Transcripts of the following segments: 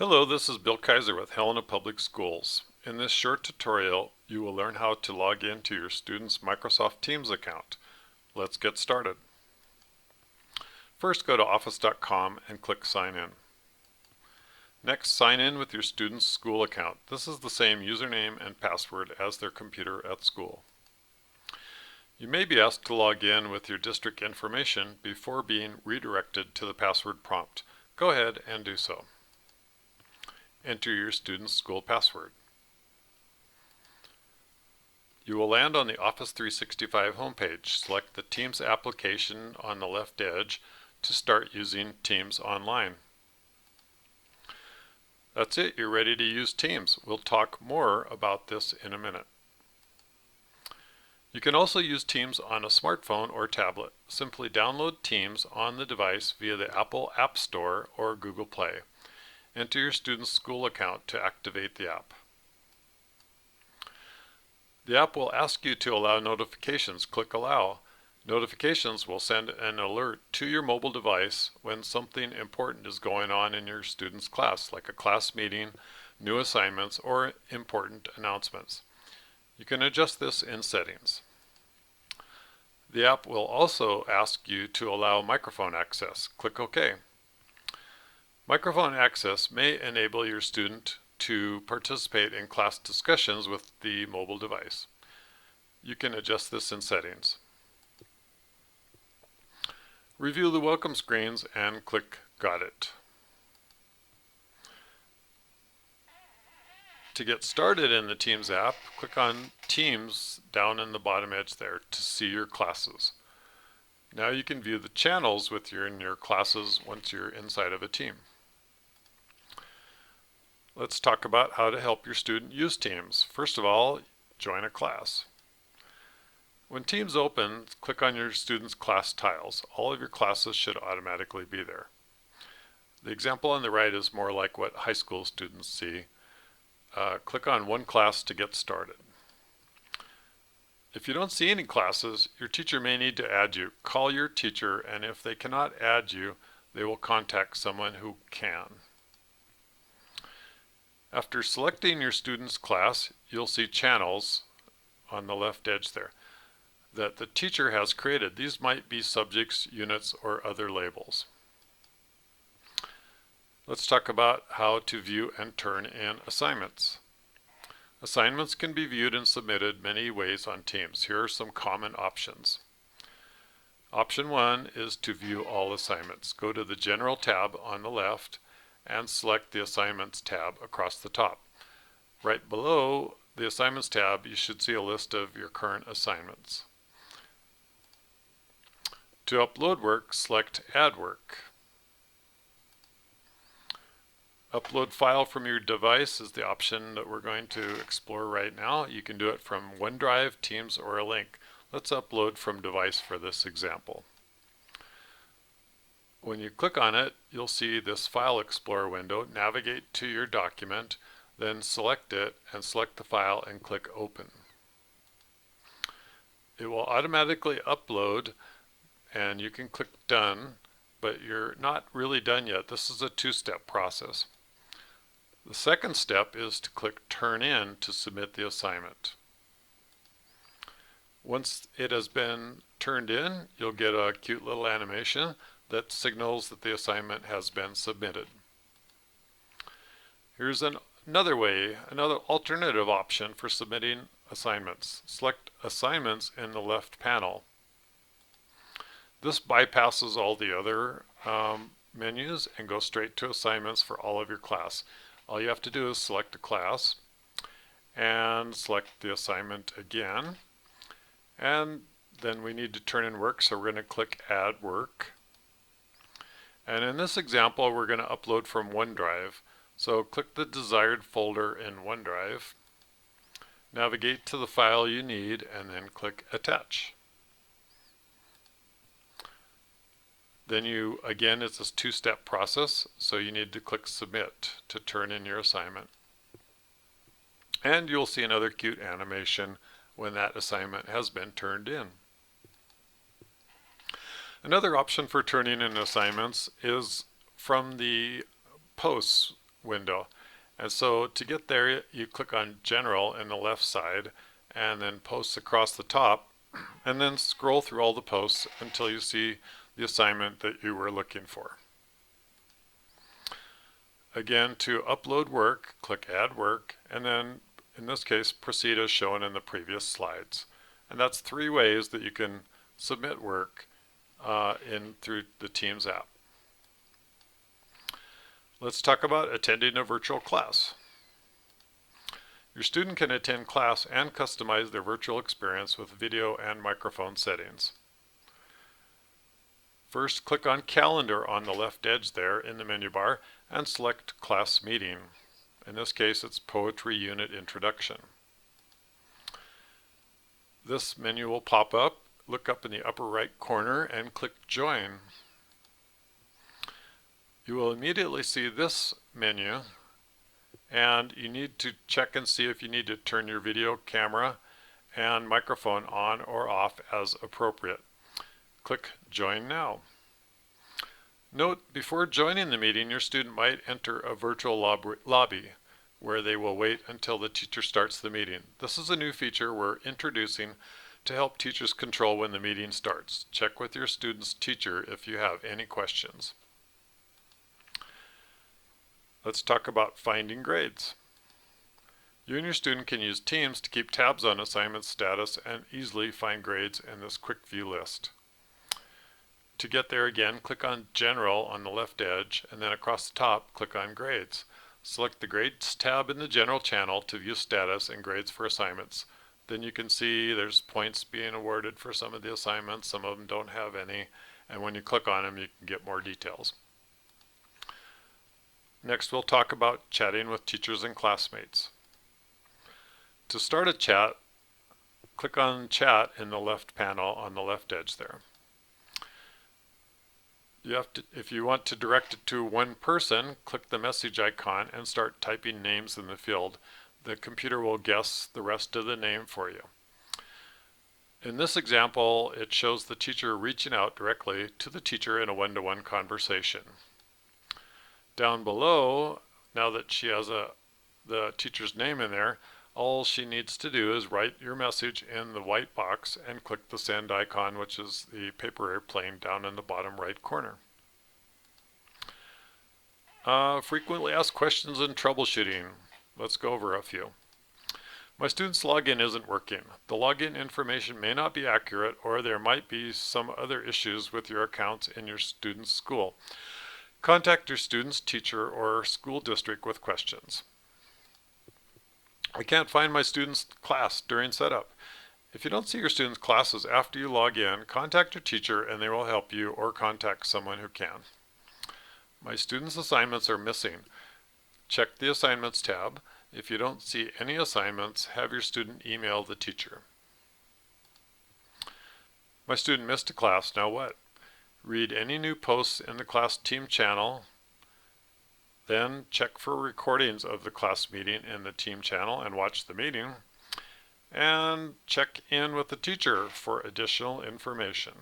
Hello, this is Bill Kaiser with Helena Public Schools. In this short tutorial, you will learn how to log into your student's Microsoft Teams account. Let's get started. First, go to office.com and click Sign In. Next, sign in with your student's school account. This is the same username and password as their computer at school. You may be asked to log in with your district information before being redirected to the password prompt. Go ahead and do so. Enter your student's school password. You will land on the Office 365 homepage. Select the Teams application on the left edge to start using Teams online. That's it, you're ready to use Teams. We'll talk more about this in a minute. You can also use Teams on a smartphone or tablet. Simply download Teams on the device via the Apple App Store or Google Play. Enter your student's school account to activate the app. The app will ask you to allow notifications. Click Allow. Notifications will send an alert to your mobile device when something important is going on in your student's class, like a class meeting, new assignments, or important announcements. You can adjust this in Settings. The app will also ask you to allow microphone access. Click OK. Microphone access may enable your student to participate in class discussions with the mobile device. You can adjust this in Settings. Review the welcome screens and click Got It. To get started in the Teams app, click on Teams down in the bottom edge there to see your classes. Now you can view the channels in your classes once you're inside of a team. Let's talk about how to help your student use Teams. First of all, join a class. When Teams opens, click on your student's class tiles. All of your classes should automatically be there. The example on the right is more like what high school students see. Click on one class to get started. If you don't see any classes, your teacher may need to add you. Call your teacher, and if they cannot add you, they will contact someone who can. After selecting your student's class, you'll see channels on the left edge there that the teacher has created. These might be subjects, units, or other labels. Let's talk about how to view and turn in assignments. Assignments can be viewed and submitted many ways on Teams. Here are some common options. Option 1 is to view all assignments. Go to the General tab on the left and select the Assignments tab across the top. Right below the Assignments tab, you should see a list of your current assignments. To upload work, select Add Work. Upload file from your device is the option that we're going to explore right now. You can do it from OneDrive, Teams, or a link. Let's upload from device for this example. When you click on it, you'll see this File Explorer window. Navigate to your document, then select it and select the file and click Open. It will automatically upload and you can click Done, but you're not really done yet. This is a two-step process. The second step is to click Turn In to submit the assignment. Once it has been turned in, you'll get a cute little animation that signals that the assignment has been submitted. Here's another alternative option for submitting assignments. Select Assignments in the left panel. This bypasses all the other menus and goes straight to assignments for all of your class. All you have to do is select a class and select the assignment again. And then we need to turn in work, so we're going to click Add Work. And in this example, we're going to upload from OneDrive. So click the desired folder in OneDrive, navigate to the file you need, and then click Attach. Then again, it's a two-step process, so you need to click Submit to turn in your assignment. And you'll see another cute animation when that assignment has been turned in. Another option for turning in assignments is from the posts window. And so to get there, you click on General in the left side and then Posts across the top, and then scroll through all the posts until you see the assignment that you were looking for. Again, to upload work, click Add Work, and then in this case, proceed as shown in the previous slides. And that's 3 ways that you can submit work through the Teams app. Let's talk about attending a virtual class. Your student can attend class and customize their virtual experience with video and microphone settings. First, click on Calendar on the left edge there in the menu bar and select Class Meeting. In this case, it's Poetry Unit Introduction. This menu will pop up. Look up in the upper right corner and click Join. You will immediately see this menu, and you need to check and see if you need to turn your video camera and microphone on or off as appropriate. Click Join Now. Note, before joining the meeting, your student might enter a virtual lobby where they will wait until the teacher starts the meeting. This is a new feature we're introducing to help teachers control when the meeting starts. Check with your student's teacher if you have any questions. Let's talk about finding grades. You and your student can use Teams to keep tabs on assignment status and easily find grades in this quick view list. To get there again, click on General on the left edge, and then across the top, click on Grades. Select the Grades tab in the General channel to view status and grades for assignments. Then you can see there's points being awarded for some of the assignments, some of them don't have any, and when you click on them, you can get more details. Next, we'll talk about chatting with teachers and classmates. To start a chat, click on Chat in the left panel on the left edge there. If you want to direct it to one person, click the message icon and start typing names in the field. The computer will guess the rest of the name for you. In this example, it shows the teacher reaching out directly to the teacher in a one-to-one conversation. Down below, now that she has the teacher's name in there, all she needs to do is write your message in the white box and click the send icon, which is the paper airplane down in the bottom right corner. Frequently asked questions in troubleshooting. Let's go over a few. My student's login isn't working. The login information may not be accurate, or there might be some other issues with your accounts in your student's school. Contact your student's teacher or school district with questions. I can't find my student's class during setup. If you don't see your student's classes after you log in, contact your teacher and they will help you, or contact someone who can. My student's assignments are missing. Check the Assignments tab. If you don't see any assignments, have your student email the teacher. My student missed a class, now what? Read any new posts in the class team channel. Then check for recordings of the class meeting in the team channel and watch the meeting. And check in with the teacher for additional information.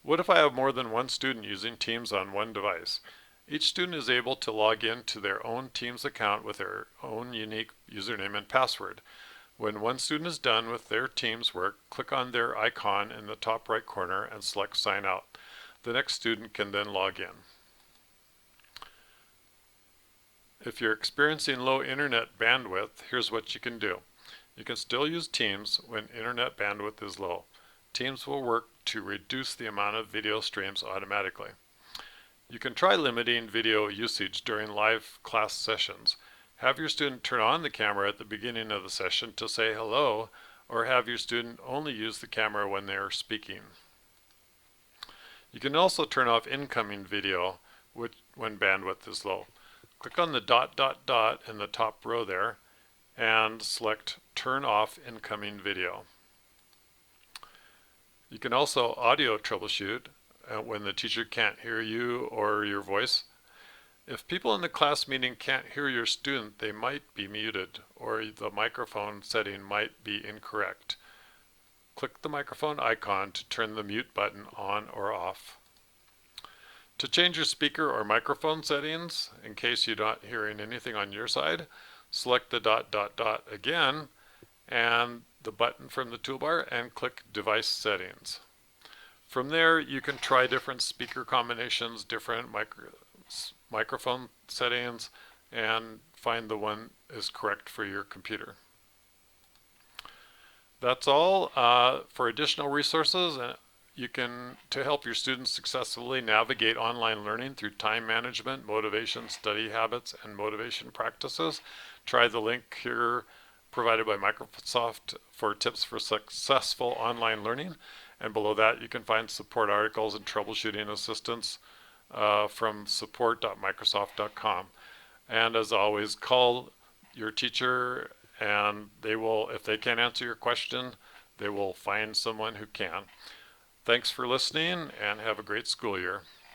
What if I have more than one student using Teams on one device? Each student is able to log in to their own Teams account with their own unique username and password. When one student is done with their Teams work, click on their icon in the top right corner and select Sign Out. The next student can then log in. If you're experiencing low internet bandwidth, here's what you can do. You can still use Teams when internet bandwidth is low. Teams will work to reduce the amount of video streams automatically. You can try limiting video usage during live class sessions. Have your student turn on the camera at the beginning of the session to say hello, or have your student only use the camera when they are speaking. You can also turn off incoming video when bandwidth is low. Click on the ... in the top row there and select Turn Off Incoming Video. You can also audio troubleshoot when the teacher can't hear you or your voice. If people in the class meeting can't hear your student, they might be muted, or the microphone setting might be incorrect. Click the microphone icon to turn the mute button on or off. To change your speaker or microphone settings, in case you're not hearing anything on your side, select the dot dot dot again and the button from the toolbar and click Device Settings. From there, you can try different speaker combinations, different microphone settings, and find the one is correct for your computer. That's all. For additional resources, to help your students successfully navigate online learning through time management, motivation, study habits, and motivation practices, try the link here provided by Microsoft for tips for successful online learning. And below that, you can find support articles and troubleshooting assistance from support.microsoft.com. And as always, call your teacher and they will, if they can't answer your question, they will find someone who can. Thanks for listening and have a great school year.